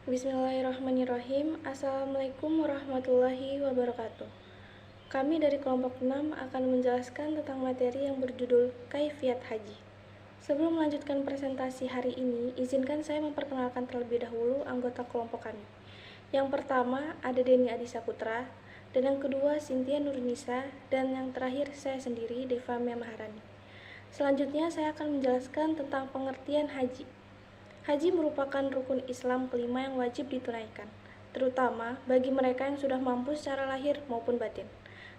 Bismillahirrahmanirrahim. Assalamualaikum warahmatullahi wabarakatuh. Kami dari kelompok 6 akan menjelaskan tentang materi yang berjudul Kaifiat Haji. Sebelum melanjutkan presentasi hari ini, izinkan saya memperkenalkan terlebih dahulu anggota kelompok kami. Yang pertama ada Denny Adi Saputra, dan yang kedua Cynthia Nurnisa, dan yang terakhir saya sendiri, Deva Mia Maharani. Selanjutnya saya akan menjelaskan tentang pengertian haji. Haji merupakan rukun Islam kelima yang wajib ditunaikan, terutama bagi mereka yang sudah mampu secara lahir maupun batin.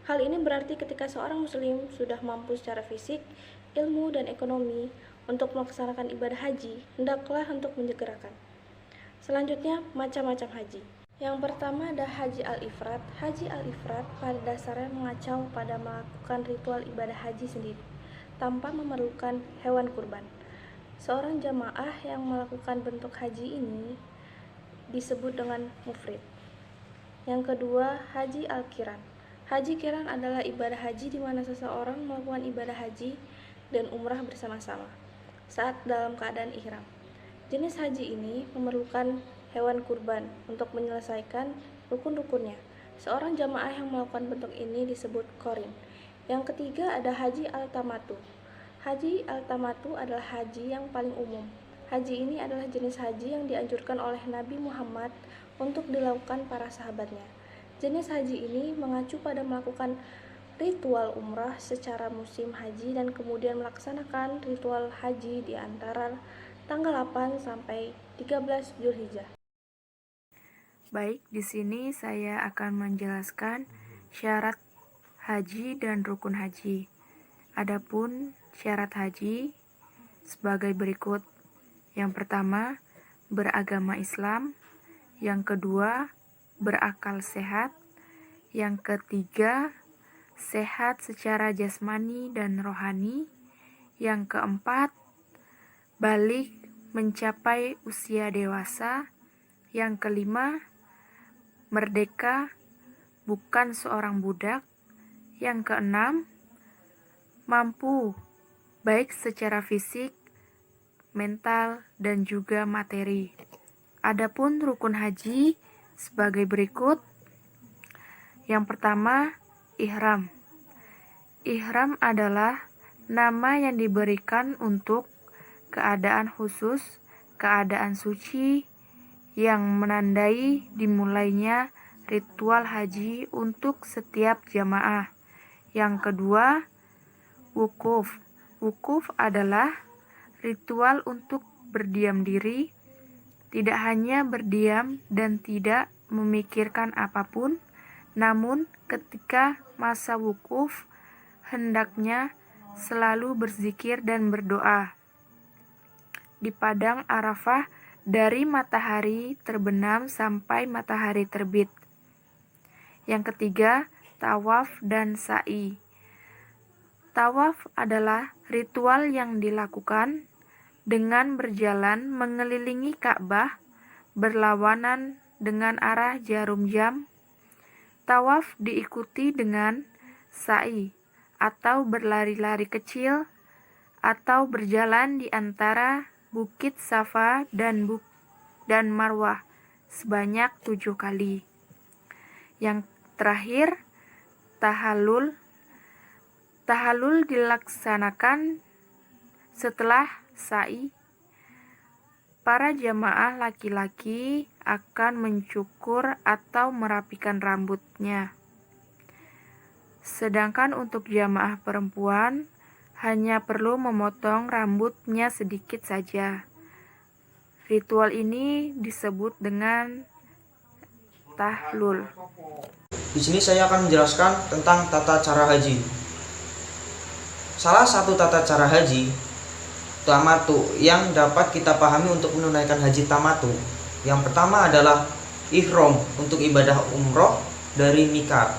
Hal ini berarti ketika seorang muslim sudah mampu secara fisik, ilmu, dan ekonomi untuk melaksanakan ibadah haji, hendaklah untuk menyegerakan. Selanjutnya, macam-macam haji. Yang pertama ada haji al-ifrad. Haji al-ifrad pada dasarnya mengacau pada melakukan ritual ibadah haji sendiri, tanpa memerlukan hewan kurban. Seorang jamaah yang melakukan bentuk haji ini disebut dengan mufrid. Yang kedua, haji al-qiran. Haji qiran adalah ibadah haji di mana seseorang melakukan ibadah haji dan umrah bersama-sama saat dalam keadaan ihram. Jenis haji ini memerlukan hewan kurban untuk menyelesaikan rukun-rukunnya. Seorang jamaah yang melakukan bentuk ini disebut qorin. Yang ketiga ada haji al-tamatu. Haji al-tamatu adalah haji yang paling umum. Haji ini adalah jenis haji yang dianjurkan oleh Nabi Muhammad untuk dilakukan para sahabatnya. Jenis haji ini mengacu pada melakukan ritual umrah secara musim haji dan kemudian melaksanakan ritual haji di antara tanggal 8 sampai 13 Zulhijjah. Baik, di sini saya akan menjelaskan syarat haji dan rukun haji. Adapun syarat haji sebagai berikut. Yang pertama, beragama Islam. Yang kedua, berakal sehat. Yang ketiga, sehat secara jasmani dan rohani. Yang keempat, balik mencapai usia dewasa. Yang kelima, merdeka, bukan seorang budak. Yang keenam, mampu baik secara fisik, mental, dan juga materi. Adapun rukun haji sebagai berikut. Yang pertama, ihram. Ihram adalah nama yang diberikan untuk keadaan khusus, keadaan suci yang menandai dimulainya ritual haji untuk setiap jamaah. Yang kedua, wukuf. Wukuf adalah ritual untuk berdiam diri, tidak hanya berdiam dan tidak memikirkan apapun, namun ketika masa wukuf, hendaknya selalu berzikir dan berdoa di padang Arafah dari matahari terbenam sampai matahari terbit. Yang ketiga, tawaf dan sa'i. Tawaf adalah ritual yang dilakukan dengan berjalan mengelilingi Ka'bah berlawanan dengan arah jarum jam. Tawaf diikuti dengan sa'i atau berlari-lari kecil atau berjalan di antara Bukit Safa dan Marwah sebanyak 7 kali. Yang terakhir, tahallul. Tahallul dilaksanakan setelah sa'i. Para jamaah laki-laki akan mencukur atau merapikan rambutnya. Sedangkan untuk jamaah perempuan hanya perlu memotong rambutnya sedikit saja. Ritual ini disebut dengan tahlul. Di sini saya akan menjelaskan tentang tata cara haji. Salah satu tata cara haji tamatu yang dapat kita pahami untuk menunaikan haji tamatu. Yang pertama adalah ihram untuk ibadah umroh dari miqat.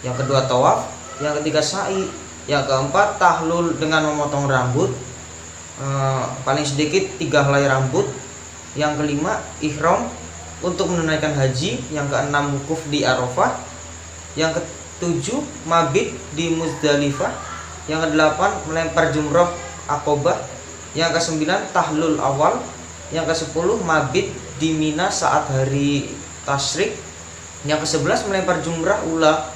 Yang kedua tawaf, yang ketiga sa'i, yang keempat tahlul dengan memotong rambut, paling sedikit 3 helai rambut. Yang kelima ihram untuk menunaikan haji. Yang keenam wukuf di Arafah. Yang ketujuh mabit di Muzdalifah. Yang kedelapan melempar jumroh Aqobah. Yang ke-9 tahlul awal. Yang ke-10 mabit di Mina saat hari tasyrik. Yang ke-11 melempar jumrah ula,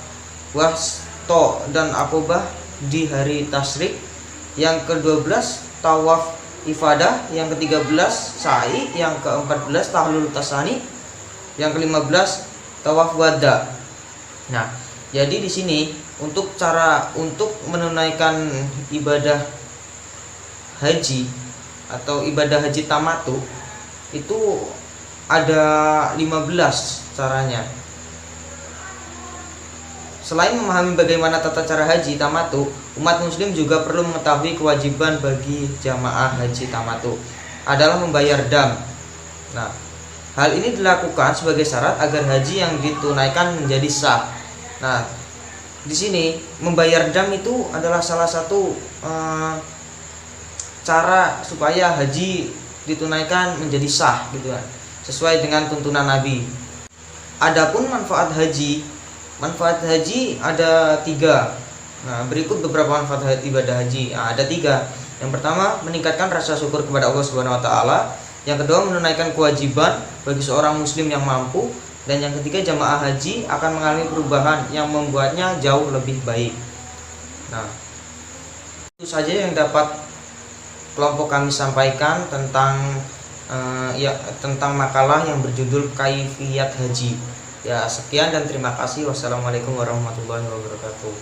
wasto dan akobah di hari tasyrik. Yang ke-12 tawaf ifadah. Yang ke-13 sa'i. Yang ke-14 tahlul tasani. Yang ke-15 tawaf wada. Nah, jadi di sini untuk menunaikan ibadah haji atau ibadah haji tamattu itu ada 15 caranya. Selain memahami bagaimana tata cara haji tamattu, umat muslim juga perlu mengetahui kewajiban bagi jamaah haji tamattu adalah membayar dam. Nah, hal ini dilakukan sebagai syarat agar haji yang ditunaikan menjadi sah. Nah, di sini membayar dam itu adalah salah satu cara supaya haji ditunaikan menjadi sah gitu kan, sesuai dengan tuntunan Nabi. Adapun manfaat haji ada 3. Nah, berikut beberapa manfaat ibadah haji. Nah, ada 3. Yang pertama, meningkatkan rasa syukur kepada Allah Subhanahu wa taala. Yang kedua, menunaikan kewajiban bagi seorang muslim yang mampu. Dan yang ketiga, jamaah haji akan mengalami perubahan yang membuatnya jauh lebih baik. Nah, itu saja yang dapat kelompok kami sampaikan tentang tentang makalah yang berjudul Kaifiyat Haji. Ya, sekian dan terima kasih. Wassalamualaikum warahmatullahi wabarakatuh.